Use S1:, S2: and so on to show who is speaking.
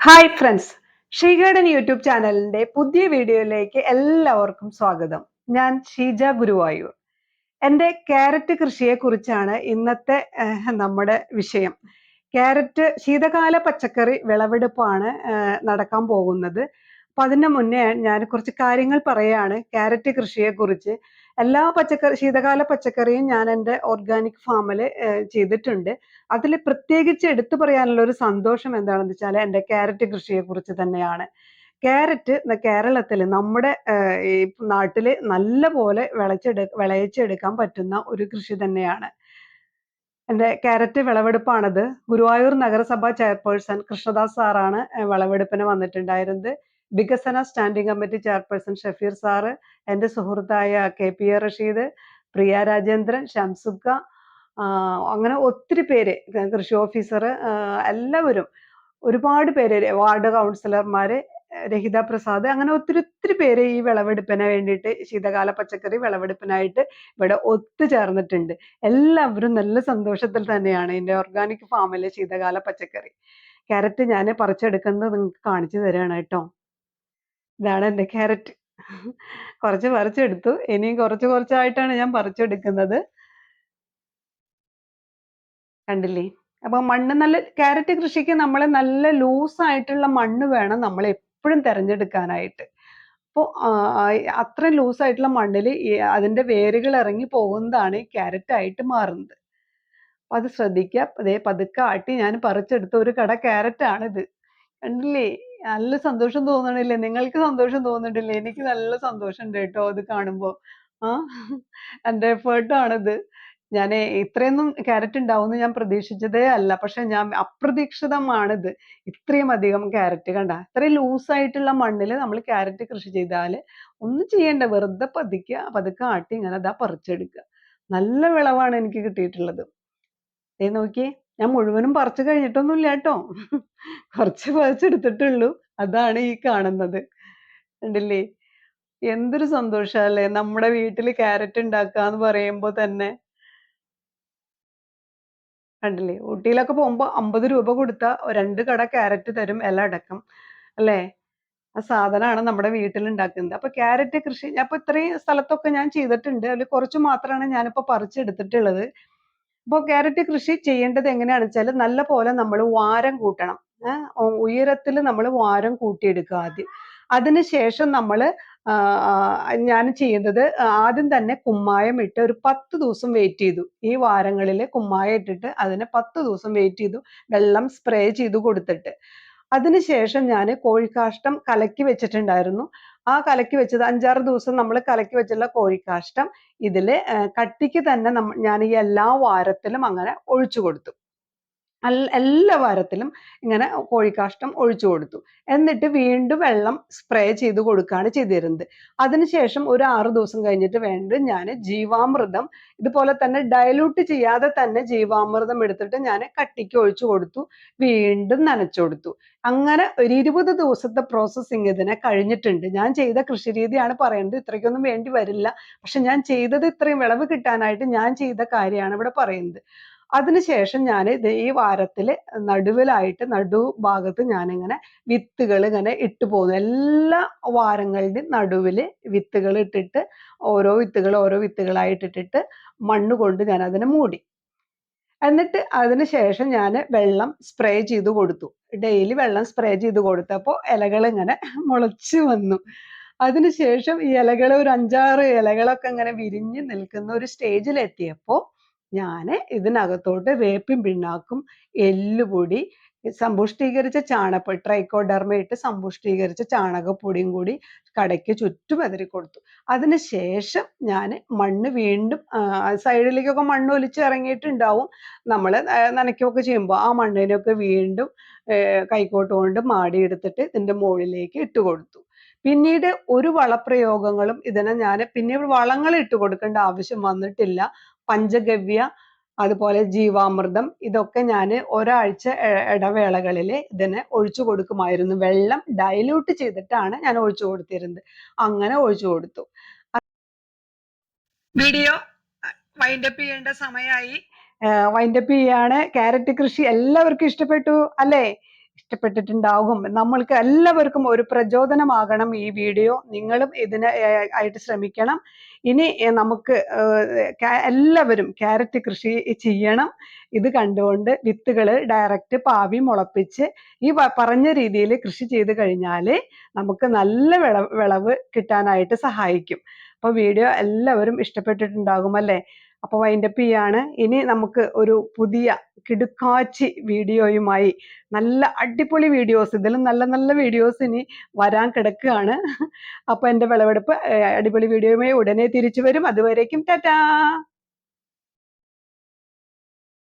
S1: Hi friends, ശ്രീകേടൻ YouTube ചാനലിന്റെ പുതിയ വീഡിയോയിലേക്ക് എല്ലാവർക്കും സ്വാഗതം. ഞാൻ ഷീജ ഗുരുവായൂർ. എൻ്റെ ക്യാരറ്റ് കൃഷിയെ കുറിച്ചാണ് ഇന്നത്തെ നമ്മുടെ വിഷയം. ക്യാരറ്റ് ശീതകാല പച്ചക്കറി വിളവെടുപ്പാണ് നടക്കാൻ പോകുന്നത്. അപ്പൊ അതിന് മുന്നേ ഞാൻ കുറച്ച് കാര്യങ്ങൾ പറയാണ് ക്യാരറ്റ് കൃഷിയെ കുറിച്ച്. എല്ലാ ശീതകാല പച്ചക്കറിയും ഞാൻ എൻ്റെ ഓർഗാനിക് ഫാമിൽ ചെയ്തിട്ടുണ്ട്. അതിൽ പ്രത്യേകിച്ച് എടുത്തു പറയാനുള്ള ഒരു സന്തോഷം എന്താണെന്ന് വെച്ചാൽ എൻ്റെ ക്യാരറ്റ് കൃഷിയെ കുറിച്ച് തന്നെയാണ്. ക്യാരറ്റ് കേരളത്തിൽ നമ്മുടെ ഈ നാട്ടിൽ നല്ല പോലെ വിളയിച്ചെടുക്കാൻ പറ്റുന്ന ഒരു കൃഷി തന്നെയാണ്. എൻ്റെ ക്യാരറ്റ് വിളവെടുപ്പാണത്. ഗുരുവായൂർ നഗരസഭ ചെയർപേഴ്സൺ കൃഷ്ണദാസ് സാറാണ് വിളവെടുപ്പിന് വന്നിട്ടുണ്ടായിരുന്നത്. വികസന standing committee chairperson Shafeer sir, എൻ്റെ സുഹൃത്തായ KP റഷീദ്, പ്രിയ രാജേന്ദ്രൻ, ഷംസുക്ക, അങ്ങനെ ഒത്തിരി പേര്, കൃഷി ഓഫീസർ, എല്ലാവരും, ഒരുപാട് പേര്, വാർഡ് കൗൺസിലർമാര്, രഹിത പ്രസാദ്, അങ്ങനെ ഒത്തിരി പേര് ഈ വിളവെടുപ്പിന് വേണ്ടിയിട്ട്, ശീതകാല പച്ചക്കറി വിളവെടുപ്പിനായിട്ട് ഇവിടെ ഒത്തുചേർന്നിട്ടുണ്ട്. എല്ലാവരും നല്ല സന്തോഷത്തിൽ തന്നെയാണ് എൻ്റെ ഓർഗാനിക് ഫാമിലെ ശീതകാല പച്ചക്കറി. ക്യാരറ്റ് ഞാൻ പറിച്ചെടുക്കുന്നത് നിങ്ങൾക്ക് കാണിച്ചു തരാണ് കേട്ടോ. ഇതാണ് എൻ്റെ ക്യാരറ്റ്. കുറച്ച് പറിച്ചെടുത്തു, ഇനിയും കുറച്ചായിട്ടാണ് ഞാൻ പറിച്ചെടുക്കുന്നത്. കണ്ടില്ലേ? അപ്പൊ മണ്ണ് ക്യാരറ്റ് കൃഷിക്ക് നമ്മൾ നല്ല ലൂസ് ആയിട്ടുള്ള മണ്ണ് വേണം നമ്മൾ എപ്പോഴും തിരഞ്ഞെടുക്കാനായിട്ട്. അപ്പോൾ അത്ര ലൂസ് ആയിട്ടുള്ള മണ്ണിൽ അതിന്റെ വേരുകൾ ഇറങ്ങി പോകുന്നതാണ് ഈ ക്യാരറ്റ് ആയിട്ട് മാറുന്നത്. അപ്പൊ അത് ശ്രദ്ധിക്കുക. അതേ പതുക്കെ ആട്ടി ഞാൻ പറിച്ചെടുത്ത ഒരു കട ക്യാരറ്റ് ആണിത്. കണ്ടില്ലേ? നല്ല സന്തോഷം തോന്നണില്ലേ? നിങ്ങൾക്ക് സന്തോഷം തോന്നുന്നുണ്ടില്ലേ? എനിക്ക് നല്ല സന്തോഷമുണ്ട് കേട്ടോ ഇത് കാണുമ്പോ. ആ എൻ്റെ എഫേർട്ടാണിത്. ഞാൻ ഇത്രയൊന്നും ക്യാരറ്റ് ഉണ്ടാവുമെന്ന് ഞാൻ പ്രതീക്ഷിച്ചതേ അല്ല. പക്ഷെ ഞാൻ അപ്രതീക്ഷിതമാണിത്. ഇത്രയും അധികം ക്യാരറ്റ് കണ്ട. ഇത്രയും ലൂസായിട്ടുള്ള മണ്ണിൽ നമ്മൾ ക്യാരറ്റ് കൃഷി ചെയ്താൽ ഒന്നും ചെയ്യണ്ട, വെറുതെ പതുക്കെ ആട്ടി ഇങ്ങനെ അതാ പറിച്ചെടുക്കുക. നല്ല വിളവാണ് എനിക്ക് കിട്ടിയിട്ടുള്ളത്. നോക്കിയേ, ഞാൻ മുഴുവനും പറിച്ചു കഴിഞ്ഞിട്ടൊന്നുമില്ല കേട്ടോ. കുറച്ച് പറിച്ചെടുത്തിട്ടുള്ളൂ. അതാണ് ഈ കാണുന്നത്. കണ്ടില്ലേ? എന്തൊരു സന്തോഷാല്ലേ നമ്മുടെ വീട്ടിൽ ക്യാരറ്റ് ഉണ്ടാക്കാന്ന് പറയുമ്പോ തന്നെ. കണ്ടില്ലേ? ഊട്ടിയിലൊക്കെ പോകുമ്പോ 50 രൂപ കൊടുത്താ 2 കട ക്യാരറ്റ് തരും, ഇല അടക്കം. അല്ലേ? ആ സാധനമാണ് നമ്മുടെ വീട്ടിൽ ഉണ്ടാക്കുന്നത്. അപ്പൊ ക്യാരറ്റ് കൃഷി അപ്പൊ ഇത്രയും സ്ഥലത്തൊക്കെ ഞാൻ ചെയ്തിട്ടുണ്ട്. അതിൽ കുറച്ച് മാത്രമാണ് ഞാനിപ്പോ പറിച്ചെടുത്തിട്ടുള്ളത്. അപ്പോൾ ക്യാരറ്റ് കൃഷി ചെയ്യേണ്ടത് എങ്ങനെയാണെന്ന് വെച്ചാൽ നല്ല പോലെ നമ്മൾ വാരം കൂട്ടണം. ഉയരത്തിൽ നമ്മൾ വാരം കൂട്ടിയെടുക്കുക ആദ്യം. അതിനുശേഷം നമ്മൾ ഞാൻ ചെയ്യുന്നത് ആദ്യം തന്നെ കുമ്മായം ഇട്ട് ഒരു 10 ദിവസം വെയിറ്റ് ചെയ്തു. ഈ വാരങ്ങളിൽ കുമ്മായം ഇട്ടിട്ട് അതിനെ 10 ദിവസം വെയിറ്റ് ചെയ്തു, വെള്ളം സ്പ്രേ ചെയ്ത് കൊടുത്തിട്ട്. അതിനുശേഷം ഞാൻ കോഴിക്കാഷ്ടം കലക്കി വെച്ചിട്ടുണ്ടായിരുന്നു. ആ കലക്കി വെച്ചത് 5-6 ദിവസം നമ്മൾ കലക്കി വെച്ചുള്ള കോഴിക്കാഷ്ടം ഇതില് കട്ടിക്ക് തന്നെ ഞാൻ ഈ എല്ലാ വാരത്തിലും അങ്ങനെ ഒഴിച്ചു കൊടുത്തു. എല്ലാ വാരത്തിലും ഇങ്ങനെ കോഴിക്കാഷ്ടം ഒഴിച്ചു കൊടുത്തു. എന്നിട്ട് വീണ്ടും വെള്ളം സ്പ്രേ ചെയ്ത് കൊടുക്കുകയാണ് ചെയ്തിരുന്നത്. അതിനുശേഷം ഒരു 6 ദിവസം കഴിഞ്ഞിട്ട് വീണ്ടും ഞാൻ ജീവാമൃതം ഇതുപോലെ തന്നെ ഡയലൂട്ട് ചെയ്യാതെ തന്നെ ജീവാമൃതം എടുത്തിട്ട് ഞാൻ കട്ടിക്ക് ഒഴിച്ചു കൊടുത്തു. വീണ്ടും നനച്ചു കൊടുത്തു. അങ്ങനെ ഒരു 20 ദിവസത്തെ പ്രോസസ്സിങ് ഇതിനെ കഴിഞ്ഞിട്ടുണ്ട്. ഞാൻ ചെയ്ത കൃഷിരീതിയാണ് പറയുന്നത്. ഇത്രയ്ക്കൊന്നും വേണ്ടി വരില്ല. പക്ഷെ ഞാൻ ചെയ്തത് ഇത്രയും വിളവ് കിട്ടാനായിട്ട് ഞാൻ ചെയ്ത കാര്യമാണ് ഇവിടെ പറയുന്നത്. അതിനുശേഷം ഞാൻ ഈ വാരത്തില് നടുവിലായിട്ട് നടുഭാഗത്ത് ഞാനിങ്ങനെ വിത്തുകൾ ഇങ്ങനെ ഇട്ടു പോകുന്നു. എല്ലാ വാരങ്ങളുടെയും നടുവില് വിത്തുകൾ ഇട്ടിട്ട് ഓരോ വിത്തുകളായിട്ട് ഇട്ടിട്ട് മണ്ണ് കൊണ്ട് ഞാൻ അതിനെ മൂടി. എന്നിട്ട് അതിനുശേഷം ഞാൻ വെള്ളം സ്പ്രേ ചെയ്ത് കൊടുത്തു. ഡെയിലി വെള്ളം സ്പ്രേ ചെയ്ത് കൊടുത്തപ്പോൾ ഇലകൾ ഇങ്ങനെ മുളച്ചു വന്നു. അതിനുശേഷം ഈ ഇലകൾ ഒരു 5-6 ഇലകളൊക്കെ ഇങ്ങനെ വിരിഞ്ഞ് നിൽക്കുന്ന ഒരു സ്റ്റേജിലെത്തിയപ്പോൾ ഞാൻ ഇതിനകത്തോട്ട് വേപ്പിൻ പിണ്ണാക്കും, എല്ലുപൊടി, സമ്പുഷ്ടീകരിച്ച ട്രൈക്കോഡെർമ ഇട്ട് സമ്പുഷ്ടീകരിച്ച ചാണകപ്പൊടിയും കൂടി കടയ്ക്ക് ചുറ്റും വിതറി കൊടുത്തു. അതിനുശേഷം ഞാൻ മണ്ണ് വീണ്ടും സൈഡിലേക്കൊക്കെ മണ്ണ് ഒലിച്ചിറങ്ങിയിട്ടുണ്ടാവും. നമ്മൾ നനയ്ക്കുകയൊക്കെ ചെയ്യുമ്പോൾ ആ മണ്ണിനൊക്കെ വീണ്ടും കൈക്കോട്ട് കൊണ്ട് മാടിയെടുത്തിട്ട് ഇതിൻ്റെ മുകളിലേക്ക് ഇട്ട് കൊടുത്തു. പിന്നീട് ഒരു വളപ്രയോഗങ്ങളും പിന്നീട് വളങ്ങൾ ഇട്ട് കൊടുക്കേണ്ട ആവശ്യം വന്നിട്ടില്ല. പഞ്ചഗവ്യ, അതുപോലെ ജീവാമൃതം, ഇതൊക്കെ ഞാൻ ഒരാഴ്ച ഇടവേളകളിൽ ഇതിനെ ഒഴിച്ചു കൊടുക്കുമായിരുന്നു. വെള്ളം ഡൈല്യൂട്ട് ചെയ്തിട്ടാണ് ഞാൻ ഒഴിച്ചു കൊടുത്തിരുന്നത്. അങ്ങനെ ഒഴിച്ചു കൊടുത്തു. വീഡിയോ വൈൻഡപ്പ് ചെയ്യേണ്ട സമയമായി. വൈൻഡപ്പ് ചെയ്യാണ്. ക്യാരറ്റ് കൃഷി എല്ലാവർക്കും ഇഷ്ടപ്പെട്ടു അല്ലേ? ഇഷ്ടപ്പെട്ടിട്ടുണ്ടാകും. നമ്മൾക്ക് എല്ലാവർക്കും ഒരു പ്രചോദനമാകണം ഈ വീഡിയോ. നിങ്ങളും ഇതിന് ആയിട്ട് ശ്രമിക്കണം. ഇനി നമുക്ക് എല്ലാവരും ക്യാരറ്റ് കൃഷി ചെയ്യണം. ഇത് കണ്ടുകൊണ്ട് വിത്തുകൾ ഡയറക്റ്റ് പാവി മുളപ്പിച്ച് ഈ പറഞ്ഞ രീതിയിൽ കൃഷി ചെയ്ത് കഴിഞ്ഞാൽ നമുക്ക് നല്ല വിളവ് കിട്ടാനായിട്ട് സഹായിക്കും. അപ്പോൾ വീഡിയോ എല്ലാവരും ഇഷ്ടപ്പെട്ടിട്ടുണ്ടാകും അല്ലേ? അപ്പോൾ വൈൻഡപ്പ് ചെയ്യാണ്. ഇനി നമുക്ക് ഒരു പുതിയ കിടുക്കാച്ചി വീഡിയോയുമായി നല്ല അടിപൊളി വീഡിയോസ്, ഇതിലും നല്ല നല്ല വീഡിയോസ് ഇനി വരാൻ കിടക്കുകയാണ്. അപ്പോൾ എൻ്റെ വിളവെടുപ്പ് അടിപൊളി വീഡിയോയുമായി ഉടനെ തിരിച്ചു വരും. അതുവരേക്കും ടാറ്റാ.